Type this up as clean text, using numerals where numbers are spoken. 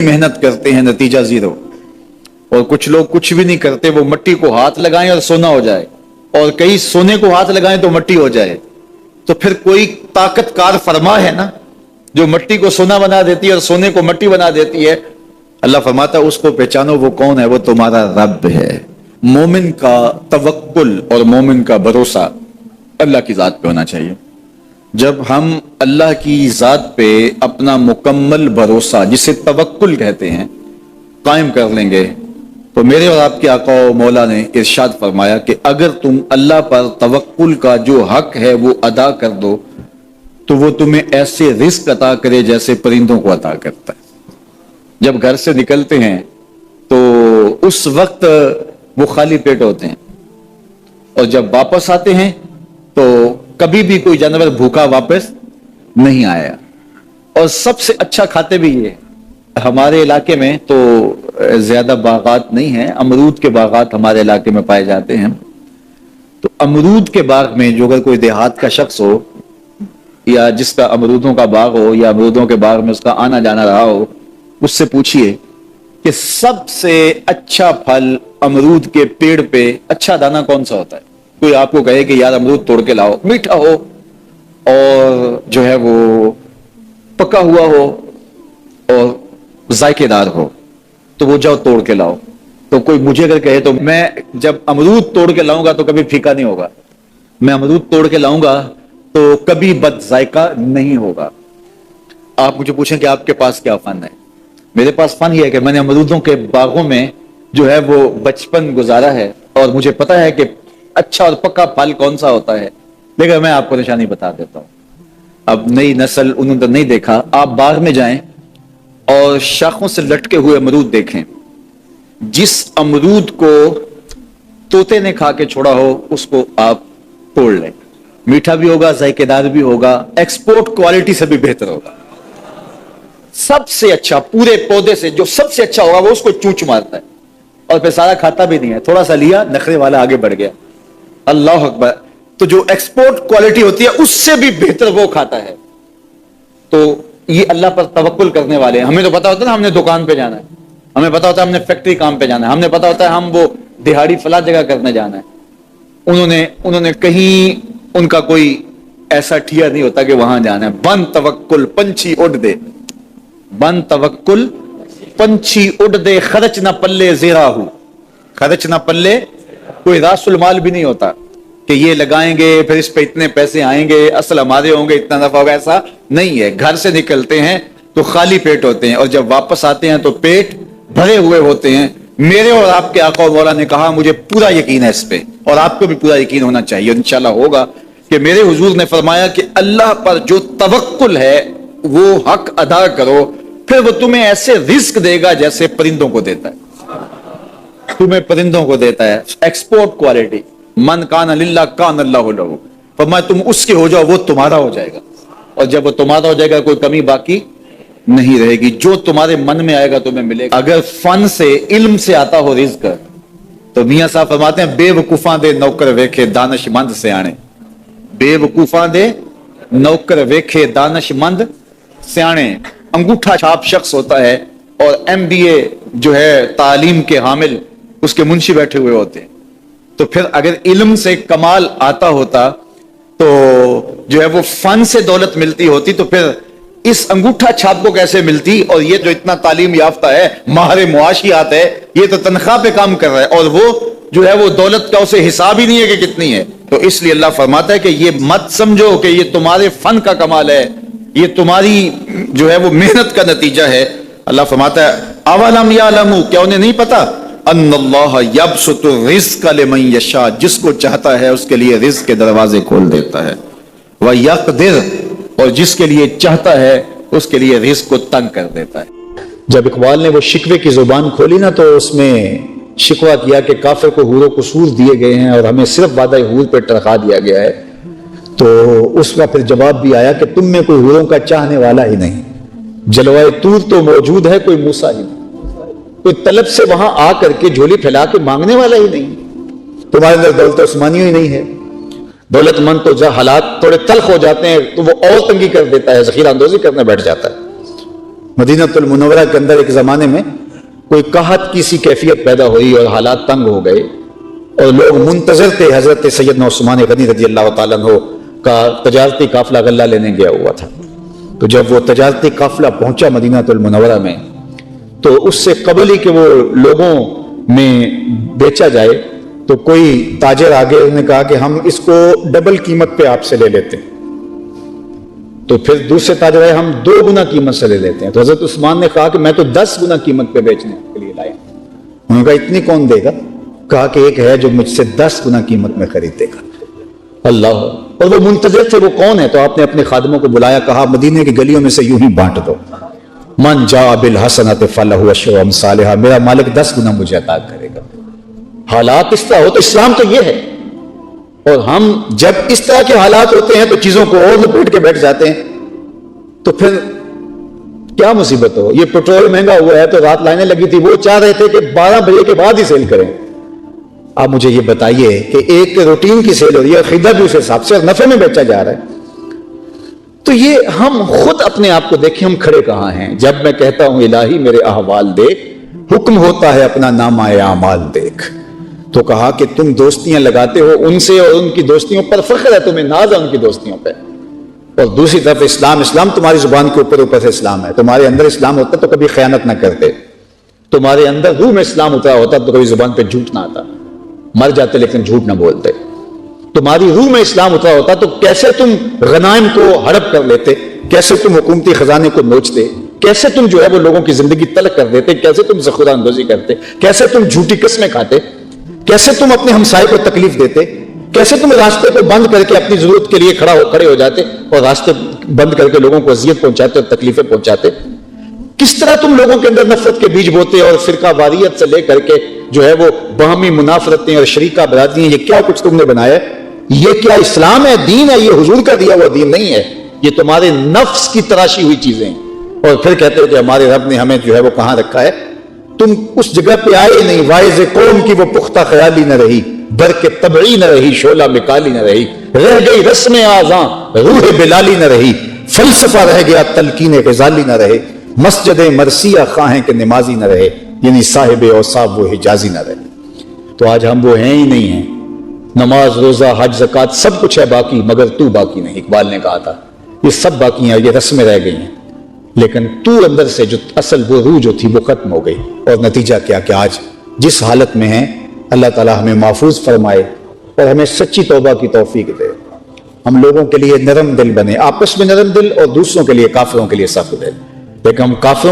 मेहनत करते हैं नतीजा जीरो, और कुछ लोग कुछ भी नहीं करते, वो मिट्टी को हाथ लगाएं और सोना हो जाए, और कई सोने को हाथ लगाएं तो मिट्टी हो जाए। तो फिर कोई ताकतकार फरमा है ना जो मिट्टी को सोना बना देती है और सोने को मिट्टी बना देती है। अल्लाह फरमाता है उसको पहचानो, वो कौन है, वो तुम्हारा रब है। मोमिन का तवक्कुल और मोमिन का भरोसा अल्लाह की जात पे होना चाहिए। जब हम अल्लाह की जात पे अपना मुकम्मल भरोसा, जिसे तवक्कुल कहते हैं, कायम कर लेंगे, तो मेरे और आपके आका व मौला ने इरशाद फरमाया कि अगर तुम अल्लाह पर तवक्कुल का जो हक है वो अदा कर दो तो वो तुम्हें ऐसे रिस्क अता करे जैसे परिंदों को अता करता है। जब घर से निकलते हैं तो उस वक्त वो खाली पेट होते हैं, और जब वापस आते हैं तो कभी भी कोई जानवर भूखा वापस नहीं आया, और सबसे अच्छा खाते भी ये। हमारे इलाके में तो ज्यादा बागात नहीं है, अमरूद के बागात हमारे इलाके में पाए जाते हैं। तो अमरूद के बाग में जो अगर कोई देहात का शख्स हो या जिसका अमरूदों का बाग हो या अमरूदों के बाग में उसका आना जाना रहा हो, उससे पूछिए कि सबसे अच्छा फल अमरूद के पेड़ पे अच्छा दाना कौन सा होता है। कोई आपको कहे कि यार अमरूद तोड़ के लाओ, मीठा हो और जो है वो पका हुआ हो और जायकेदार हो, तो वो जाओ तोड़ के लाओ। तो कोई मुझे अगर कहे तो मैं जब अमरूद तोड़ के लाऊंगा तो कभी फीका नहीं होगा, मैं अमरूद तोड़ के लाऊंगा तो कभी बद जायका नहीं होगा। आप मुझे पूछें कि आपके पास क्या फन है, मेरे पास फन ये है कि मैंने अमरूदों के बागों में जो है वो बचपन गुजारा है और मुझे पता है कि अच्छा और पक्का फल कौन सा होता है। लेकिन मैं आपको निशानी बता देता हूं, अब नई नस्ल उन्होंने तो नहीं देखा, आप बाग में जाएं और शाखों से लटके हुए अमरूद देखें। जिस अमरूद को तोते ने खा के छोड़ा हो उसको आप तोड़ लें, मीठा भी होगा, जायकेदार भी होगा, एक्सपोर्ट क्वालिटी से भी बेहतर होगा। सबसे अच्छा पूरे पौधे से जो सबसे अच्छा होगा वो उसको चूंच मारता है और फिर सारा खाता भी नहीं है, थोड़ा सा लिया, नखरे वाला आगे बढ़ गया। अल्लाह अकबर। तो जो एक्सपोर्ट क्वालिटी होती है उससे भी बेहतर वो खाता है। तो ये अल्लाह पर तवक्कुल करने वाले हैं। हमें तो पता होता है ना हमने दुकान पे जाना है, हमें पता होता है हमने फैक्ट्री काम पे जाना है, हमने पता होता है हम वो दिहाड़ी फला जगह करने जाना है। उन्होंने कहीं उनका कोई ऐसा ठिया नहीं होता कि वहां जाना है। बन तवक्कुल पंछी उड़ दे, बन तवक्कुल पंछी उड़ दे, खर्च ना पल्ले ज़ेरा हूं, खर्च ना पल्ले, कोई रासुल माल भी नहीं होता कि ये लगाएंगे फिर इस पे इतने पैसे आएंगे, असल हमारे होंगे, इतना नफा होगा, ऐसा नहीं है। घर से निकलते हैं तो खाली पेट होते हैं और जब वापस आते हैं तो पेट भरे हुए होते हैं। मेरे और आपके आका और मौला ने कहा, मुझे पूरा यकीन है इस पे और आपको भी पूरा यकीन होना चाहिए, इंशाल्लाह होगा, कि मेरे हुजूर ने फरमाया कि अल्लाह पर जो तवक्कुल है वो हक अदा करो, फिर वो तुम्हें ऐसे रिस्क देगा जैसे परिंदों को देता है, तुम्हें परिंदों को देता है। एक्सपोर्ट क्वालिटी, मन कान लिल्लाह कान अल्लाहु लहू, फरमाया तुम उसके हो जाओ वो तुम्हारा हो जाएगा, और जब वो तुम्हारा हो जाएगा कोई कमी बाकी नहीं रहेगी। जो तुम्हारे मन में आएगा तुम्हें मिलेगा। अगर फन से इल्म से आता हो रिज्क, तो मियां साहब फरमाते हैं बेवकूफा दे नौकर वेखे दानिशमंद सियाणे, बेवकूफा दे नौकर वेखे दानिशमंद सियाणे। अंगूठा छाप शख्स होता है और MBA जो है तालीम के हामिल उसके मुंशी बैठे हुए होते हैं। तो फिर अगर इल्म से कमाल आता होता तो जो है वो फन से दौलत मिलती होती, तो फिर इस अंगूठा छाप को कैसे मिलती। और ये जो इतना तालीम याफ्ता है, माहिर मुआशियात है, ये तो तनख्वाह पे काम कर रहा है और वो जो है वो दौलत का उसे हिसाब ही नहीं है कि कितनी है। तो इसलिए अल्लाह फरमाता है कि ये मत समझो कि ये तुम्हारे फन का कमाल है, ये तुम्हारी जो है वो मेहनत का नतीजा है। अल्लाह फरमाता है अवलम यालमू, क्या उन्हें नहीं पता, अन्नल्लाह यबसुतु रिज़्क़ लिमन यशा, जिसको चाहता है उसके लिए रिज़्क़ के दरवाजे खोल देता है, व यक़दिर, और जिसके लिए चाहता है उसके लिए रिज़्क़ को तंग कर देता है। जब इकबाल ने वो शिकवे की जुबान खोली ना तो उसमें शिकवा किया कि काफिर को हूर कसूर दिए गए हैं और हमें सिर्फ वादा हूर पे टरखा दिया गया है। तो उसका फिर जवाब भी आया कि तुम में कोई हूरों का चाहने वाला ही नहीं, जलवाए तूर तो मौजूद है कोई मूसा ही नहीं, कोई तलब से वहां आ करके झोली फैला के मांगने वाला ही नहीं, तुम्हारे अंदर दौलत उस्मानी ही नहीं है। दौलतमंद तो जब हालात थोड़े तल्ख हो जाते हैं तो वो और तंगी कर देता है, ज़ख़ीरा अंदोज़ी करने बैठ जाता है। مدینہ المنورہ کے اندر ایک زمانے میں کوئی قحط کی سی کیفیت پیدا ہوئی اور حالات تنگ ہو گئے اور لوگ منتظر تھے. حضرت سیدنا عثمان غنی رضی اللہ تعالیٰ عنہ کا تجارتی قافلہ غلہ لینے گیا ہوا تھا. تو جب وہ تجارتی قافلہ پہنچا مدینہ المنورہ میں تو اس سے قبل ہی کہ وہ لوگوں میں بیچا جائے تو کوئی تاجر آگے انہوں نے کہا کہ ہم اس کو ڈبل قیمت پہ آپ سے لے لیتے ہیں. تو پھر دوسرے تاجر آئے ہم 2 گنا قیمت سے لے لیتے ہیں. تو حضرت عثمان نے کہا کہ میں تو 10 گنا قیمت پہ بیچنے کے لیے لایا. انہوں نے کہا اتنی کون دے گا؟ کہا کہ ایک ہے جو مجھ سے 10 گنا قیمت میں خریدے گا. اللہ. اور وہ منتظر تھے وہ کون ہے؟ تو آپ نے اپنے خادموں کو بلایا, کہا مدینے کی گلیوں میں سے یوں ہی بانٹ دو, من جاء بالحسنۃ فلہ عشر امثالھا, میرا مالک 10 گنا مجھے عطا کرے گا. حالات اس طرح ہو تو اسلام تو یہ ہے. اور ہم جب اس طرح کے حالات ہوتے ہیں تو چیزوں کو اور لپیٹ کے بیٹھ جاتے ہیں تو پھر کیا مصیبت ہو. یہ پیٹرول مہنگا ہوا ہے تو رات لائنیں لگی تھی, وہ چاہ رہے تھے کہ 12 بجے کے بعد ہی سیل کریں. آپ مجھے یہ بتائیے کہ ایک روٹین کی سیل ہو رہی ہے, خریدا بھی اس حساب سے اور نفع میں بیچا جا رہا ہے. تو یہ ہم خود اپنے آپ کو دیکھیں ہم کھڑے کہاں ہیں. جب میں کہتا ہوں الہی میرے احوال دیکھ, حکم ہوتا ہے اپنا نامہ اعمال دیکھ. تو کہا کہ تم دوستیاں لگاتے ہو ان سے اور ان کی دوستیوں پر فخر ہے, تمہیں ناز ہے ان کی دوستیوں پہ. اور دوسری طرف اسلام تمہاری زبان کے اوپر سے اسلام ہے. تمہارے اندر اسلام ہوتا تو کبھی خیانت نہ کرتے. تمہارے اندر روح میں اسلام اترا ہوتا تو کبھی زبان پہ جھوٹ نہ آتا, مر جاتے لیکن جھوٹ نہ بولتے. تمہاری روح میں اسلام اترا ہوتا تو کیسے تم غنائم کو ہڑپ کر لیتے, کیسے تم حکومتی خزانے کو نوچتے, کیسے تم جو ہے وہ لوگوں کی زندگی تلخ کر دیتے, کیسے تم ذخیرہ اندوزی کرتے, کیسے تم جھوٹی قسمیں کھاتے, کیسے تم اپنے ہمسائے کو تکلیف دیتے, کیسے تم راستے کو بند کر کے اپنی ضرورت کے لیے کھڑے ہو جاتے اور راستے بند کر کے لوگوں کو اذیت پہنچاتے اور تکلیفیں پہنچاتے. کس طرح تم لوگوں کے اندر نفرت کے بیج بوتے اور فرقہ واریت سے لے کر کے جو ہے وہ باہمی منافرتیں اور شریکہ برادریاں, یہ کیا کچھ تم نے بنایا ہے؟ یہ کیا اسلام ہے, دین ہے؟ یہ حضور کا دیا ہوا دین نہیں ہے, یہ تمہارے نفس کی تراشی ہوئی چیزیں ہیں. اور پھر کہتے ہو کہ ہمارے رب نے ہمیں جو ہے وہ کہاں رکھا ہے. تم اس جگہ پہ آئے نہیں. واعظ قوم کی وہ پختہ خیالی نہ رہی, برق طبعی نہ رہی, شعلہ مکالی نہ رہی, رہ گئی رسم آذاں روح بلالی نہ رہی, فلسفہ رہ گیا تلقین غزالی نہ رہے, مسجد مرثیہ خواہیں کہ نمازی نہ رہے, یعنی صاحب اوصاف وہ حجازی نہ رہے. تو آج ہم وہ ہیں ہی نہیں ہیں. نماز روزہ حج زکوٰۃ سب کچھ ہے باقی, مگر تو باقی نہیں. اقبال نے کہا تھا یہ سب باقی ہیں, یہ رسمیں رہ گئی ہیں, لیکن تو اندر سے جو اصل وہ روح جو تھی وہ ختم ہو گئی. اور نتیجہ کیا کہ آج جس حالت میں ہیں اللہ تعالیٰ ہمیں محفوظ فرمائے اور ہمیں سچی توبہ کی توفیق دے. ہم لوگوں کے لیے نرم دل بنے, آپس میں نرم دل اور دوسروں کے لیے کافروں کے لیے سخت دل. لیکن ہم کافروں